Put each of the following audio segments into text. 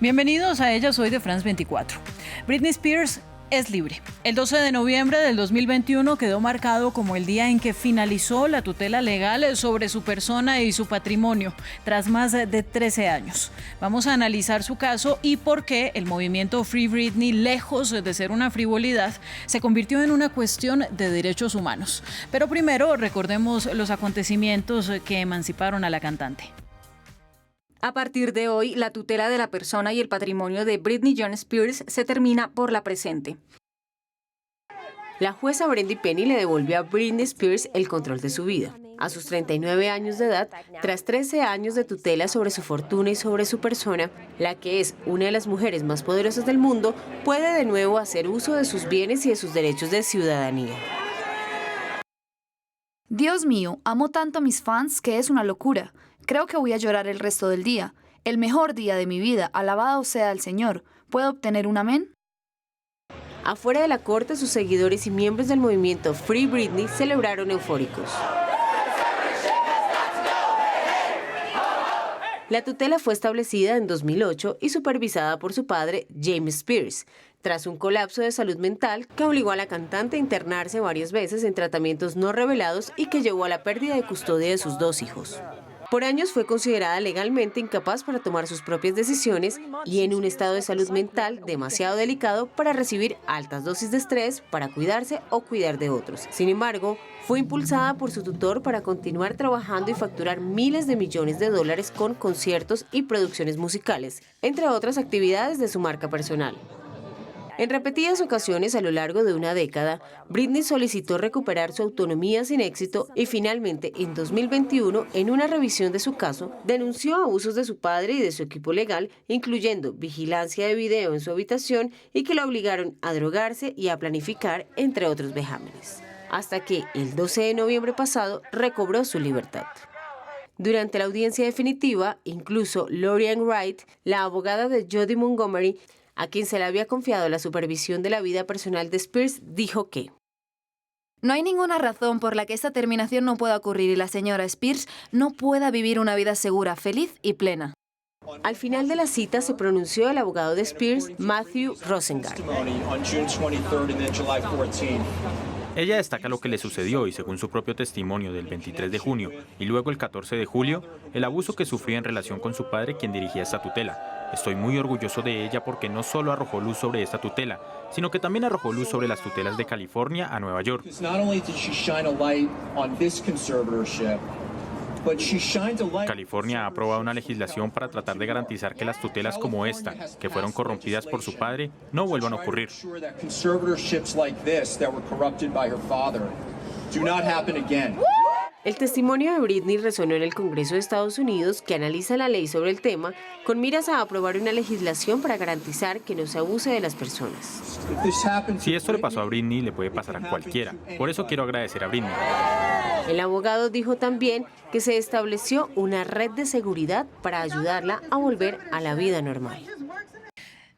Bienvenidos a Ella Soy de France 24. Britney Spears es libre. El 12 de noviembre del 2021 quedó marcado como el día en que finalizó la tutela legal sobre su persona y su patrimonio, tras más de 13 años. Vamos a analizar su caso y por qué el movimiento Free Britney, lejos de ser una frivolidad, se convirtió en una cuestión de derechos humanos. Pero primero recordemos los acontecimientos que emanciparon a la cantante. A partir de hoy, la tutela de la persona y el patrimonio de Britney Jones Spears se termina por la presente. La jueza Brendy Penny le devolvió a Britney Spears el control de su vida. A sus 39 años de edad, tras 13 años de tutela sobre su fortuna y sobre su persona, la que es una de las mujeres más poderosas del mundo, puede de nuevo hacer uso de sus bienes y de sus derechos de ciudadanía. Dios mío, amo tanto a mis fans que es una locura. Creo que voy a llorar el resto del día. El mejor día de mi vida, alabado sea el Señor. ¿Puedo obtener un amén? Afuera de la corte, sus seguidores y miembros del movimiento Free Britney celebraron eufóricos. La tutela fue establecida en 2008 y supervisada por su padre, James Spears, tras un colapso de salud mental que obligó a la cantante a internarse varias veces en tratamientos no revelados y que llevó a la pérdida de custodia de sus 2 hijos. Por años fue considerada legalmente incapaz para tomar sus propias decisiones y en un estado de salud mental demasiado delicado para recibir altas dosis de estrés, para cuidarse o cuidar de otros. Sin embargo, fue impulsada por su tutor para continuar trabajando y facturar miles de millones de dólares con conciertos y producciones musicales, entre otras actividades de su marca personal. En repetidas ocasiones a lo largo de una década, Britney solicitó recuperar su autonomía sin éxito y finalmente, en 2021, en una revisión de su caso, denunció abusos de su padre y de su equipo legal, incluyendo vigilancia de video en su habitación y que lo obligaron a drogarse y a planificar, entre otros vejámenes. Hasta que, el 12 de noviembre pasado, recobró su libertad. Durante la audiencia definitiva, incluso Lori-Ann Wright, la abogada de Jody Montgomery, a quien se le había confiado la supervisión de la vida personal de Spears, dijo que no hay ninguna razón por la que esta terminación no pueda ocurrir y la señora Spears no pueda vivir una vida segura, feliz y plena. Al final de la cita se pronunció el abogado de Spears, Matthew Rosengart. Ella destaca lo que le sucedió y, según su propio testimonio del 23 de junio y luego el 14 de julio, el abuso que sufría en relación con su padre, quien dirigía esta tutela. Estoy muy orgulloso de ella porque no solo arrojó luz sobre esta tutela, sino que también arrojó luz sobre las tutelas de California a Nueva York. California ha aprobado una legislación para tratar de garantizar que las tutelas como esta, que fueron corrompidas por su padre, no vuelvan a ocurrir. El testimonio de Britney resonó en el Congreso de Estados Unidos, que analiza la ley sobre el tema, con miras a aprobar una legislación para garantizar que no se abuse de las personas. Si esto le pasó a Britney, le puede pasar a cualquiera. Por eso quiero agradecer a Britney. El abogado dijo también que se estableció una red de seguridad para ayudarla a volver a la vida normal.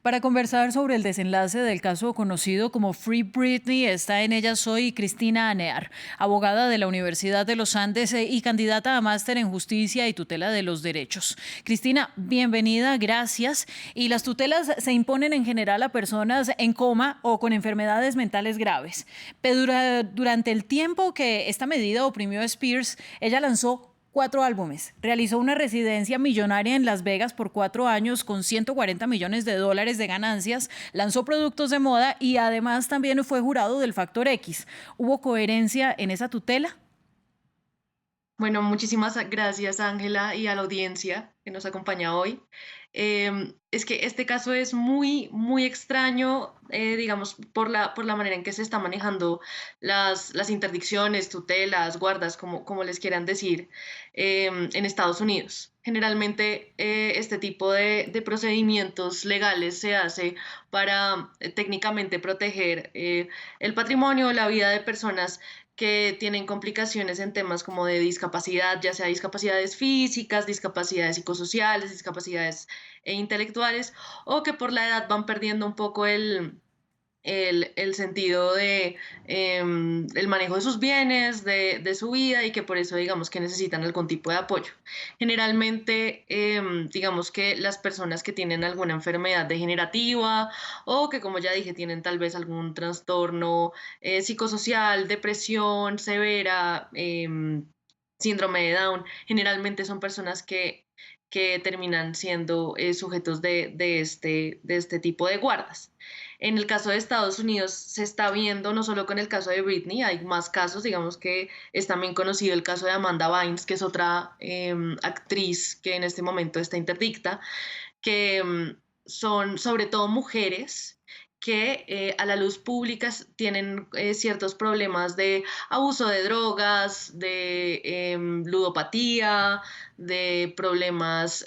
Para conversar sobre el desenlace del caso conocido como Free Britney, está en Ella Soy Cristina Anear, abogada de la Universidad de los Andes y candidata a máster en Justicia y Tutela de los Derechos. Cristina, bienvenida, gracias. Y las tutelas se imponen en general a personas en coma o con enfermedades mentales graves. Pero durante el tiempo que esta medida oprimió a Spears, ella lanzó 4 álbumes. Realizó una residencia millonaria en Las Vegas por 4 años con $140 millones de ganancias, lanzó productos de moda y además también fue jurado del Factor X. ¿Hubo coherencia en esa tutela? Bueno, muchísimas gracias, Ángela, y a la audiencia que nos acompaña hoy. Es que este caso es muy extraño, digamos, por la manera en que se está manejando las interdicciones, tutelas, guardas, como les quieran decir, en Estados Unidos. Generalmente este tipo de procedimientos legales se hace para técnicamente proteger el patrimonio, la vida de personas que tienen complicaciones en temas como de discapacidad, ya sea discapacidades físicas, discapacidades psicosociales, discapacidades intelectuales, o que por la edad van perdiendo un poco el sentido de el manejo de sus bienes, de su vida y que por eso digamos que necesitan algún tipo de apoyo. Generalmente digamos que las personas que tienen alguna enfermedad degenerativa o que como ya dije tienen tal vez algún trastorno psicosocial, depresión severa, síndrome de Down, generalmente son personas que terminan siendo sujetos de este tipo de guardas. En el caso de Estados Unidos se está viendo, no solo con el caso de Britney, hay más casos, digamos que es también conocido el caso de Amanda Bynes, que es otra actriz que en este momento está interdicta, que son sobre todo mujeres que a la luz pública tienen ciertos problemas de abuso de drogas, de ludopatía, de problemas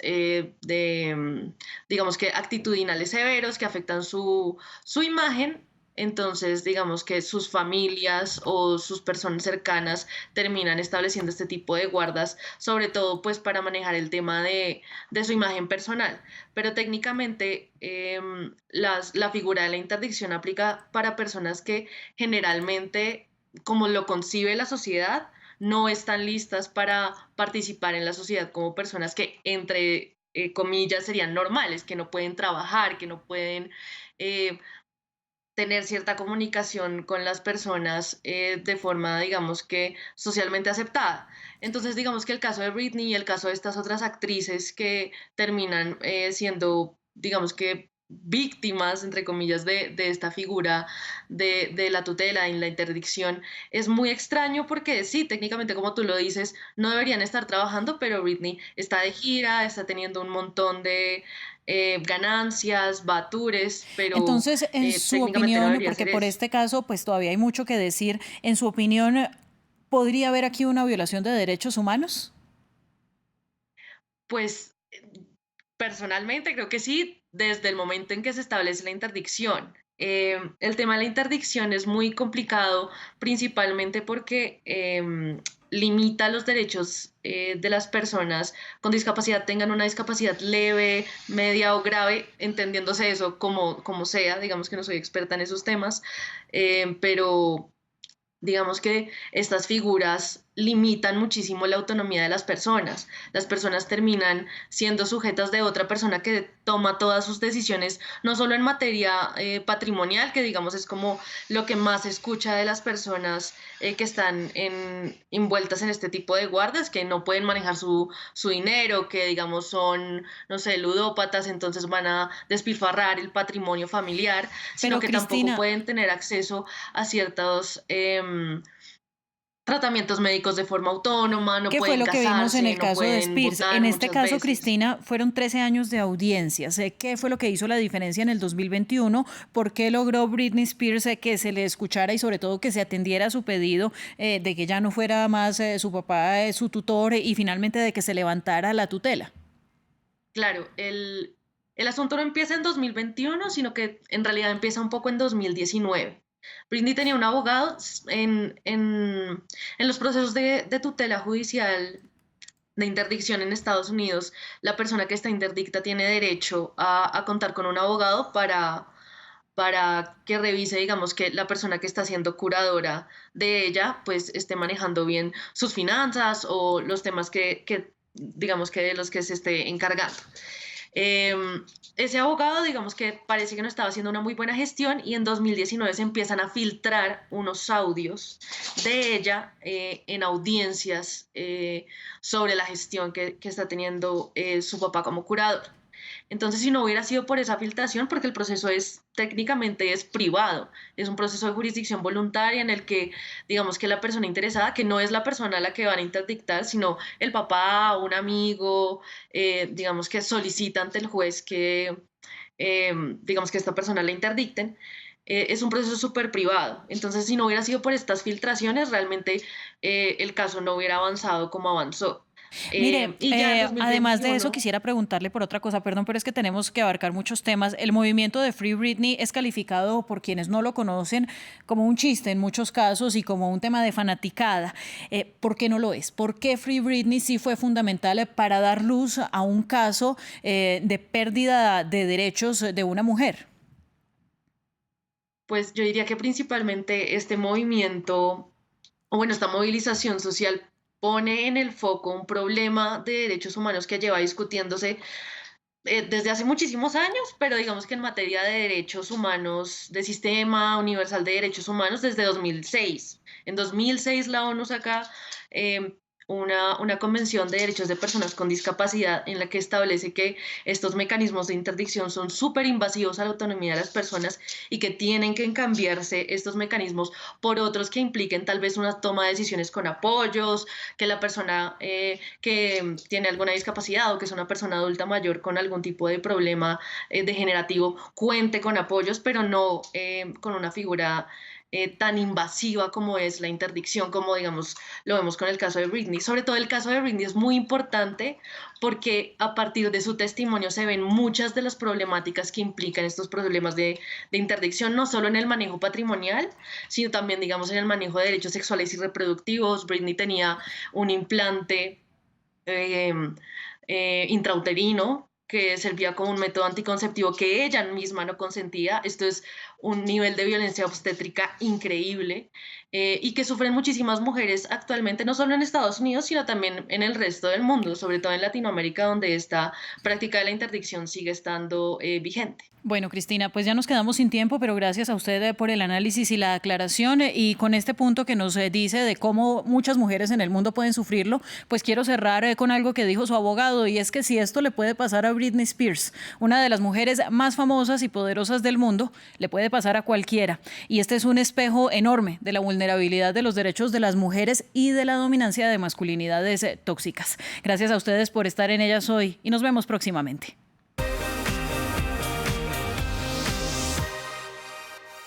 digamos que actitudinales severos que afectan su imagen. Entonces, digamos que sus familias o sus personas cercanas terminan estableciendo este tipo de guardas, sobre todo pues para manejar el tema de su imagen personal. Pero técnicamente la figura de la interdicción aplica para personas que generalmente, como lo concibe la sociedad, no están listas para participar en la sociedad como personas que, entre comillas, serían normales, que no pueden trabajar, que no pueden eh, tener cierta comunicación con las personas de forma, digamos que socialmente aceptada. Entonces, digamos que el caso de Britney y el caso de estas otras actrices que terminan siendo, digamos que víctimas, entre comillas, de esta figura de la tutela y la interdicción, es muy extraño porque sí, técnicamente, como tú lo dices, no deberían estar trabajando, pero Britney está de gira, está teniendo un montón de ganancias, batures, pero Entonces, en su técnicamente no opinión, debería porque ser por eso. este caso pues todavía hay mucho que decir, en su opinión, ¿podría haber aquí una violación de derechos humanos? Pues personalmente creo que sí, desde el momento en que se establece la interdicción. El tema de la interdicción es muy complicado, principalmente porque limita los derechos de las personas con discapacidad, tengan una discapacidad leve, media o grave, entendiéndose eso como sea, digamos que no soy experta en esos temas, pero digamos que estas figuras limitan muchísimo la autonomía de las personas. Las personas terminan siendo sujetas de otra persona que toma todas sus decisiones, no solo en materia patrimonial, que digamos es como lo que más se escucha de las personas que están envueltas en este tipo de guardas, que no pueden manejar su dinero, que digamos son, no sé, ludópatas, entonces van a despilfarrar el patrimonio familiar, sino Pero que tampoco Cristina, pueden tener acceso a ciertos tratamientos médicos de forma autónoma, no ¿qué fue pueden lo que vimos en casarse, el no caso de pueden Spears? votar En este muchas caso, veces. Cristina, fueron 13 años de audiencias. ¿Qué fue lo que hizo la diferencia en el 2021? ¿Por qué logró Britney Spears que se le escuchara y sobre todo que se atendiera a su pedido de que ya no fuera más su papá su tutor y finalmente de que se levantara la tutela? Claro, el asunto no empieza en 2021, sino que en realidad empieza un poco en 2019. Britney tenía un abogado en los procesos de tutela judicial de interdicción en Estados Unidos. La persona que está interdicta tiene derecho a contar con un abogado para que revise, digamos, que la persona que está siendo curadora de ella, pues esté manejando bien sus finanzas o los temas digamos, que de los que se esté encargando. Eh, Ese abogado, digamos que parece que no estaba haciendo una muy buena gestión y en 2019 se empiezan a filtrar unos audios de ella en audiencias sobre la gestión que está teniendo su papá como curador. Entonces, si no hubiera sido por esa filtración, porque el proceso técnicamente es privado, es un proceso de jurisdicción voluntaria en el que, digamos que la persona interesada, que no es la persona a la que van a interdictar, sino el papá, un amigo, digamos que solicita ante el juez digamos que esta persona la interdicten, es un proceso súper privado. Entonces, si no hubiera sido por estas filtraciones, realmente el caso no hubiera avanzado como avanzó. Mire, Y ya en además de eso 2021. quisiera preguntarle por otra cosa, perdón, pero es que tenemos que abarcar muchos temas. El movimiento de Free Britney es calificado por quienes no lo conocen como un chiste en muchos casos y como un tema de fanaticada. ¿Por qué no lo es? ¿Por qué Free Britney sí fue fundamental para dar luz a un caso de pérdida de derechos de una mujer? Pues yo diría que principalmente este movimiento, o bueno, esta movilización social pone en el foco un problema de derechos humanos que lleva discutiéndose desde hace muchísimos años, pero digamos que en materia de derechos humanos, de sistema universal de derechos humanos, desde 2006. En 2006 la ONU saca eh, una convención de derechos de personas con discapacidad en la que establece que estos mecanismos de interdicción son súper invasivos a la autonomía de las personas y que tienen que cambiarse estos mecanismos por otros que impliquen tal vez una toma de decisiones con apoyos, que la persona que tiene alguna discapacidad o que es una persona adulta mayor con algún tipo de problema degenerativo cuente con apoyos, pero no con una figura tan invasiva como es la interdicción, como digamos lo vemos con el caso de Britney. Sobre todo el caso de Britney es muy importante porque a partir de su testimonio se ven muchas de las problemáticas que implican estos problemas de interdicción, no solo en el manejo patrimonial, sino también, digamos, en el manejo de derechos sexuales y reproductivos. Britney tenía un implante eh, intrauterino que servía como un método anticonceptivo que ella misma no consentía. Esto es un nivel de violencia obstétrica increíble y que sufren muchísimas mujeres actualmente, no solo en Estados Unidos, sino también en el resto del mundo, sobre todo en Latinoamérica, donde esta práctica de la interdicción sigue estando vigente. Bueno, Cristina, pues ya nos quedamos sin tiempo, pero gracias a usted por el análisis y la aclaración. Y con este punto que nos dice de cómo muchas mujeres en el mundo pueden sufrirlo, pues quiero cerrar con algo que dijo su abogado, y es que si esto le puede pasar a Britney Spears, una de las mujeres más famosas y poderosas del mundo, le puede pasar a cualquiera. Y este es un espejo enorme de la vulnerabilidad de los derechos de las mujeres y de la dominancia de masculinidades tóxicas. Gracias a ustedes por estar en Ellas Hoy y nos vemos próximamente.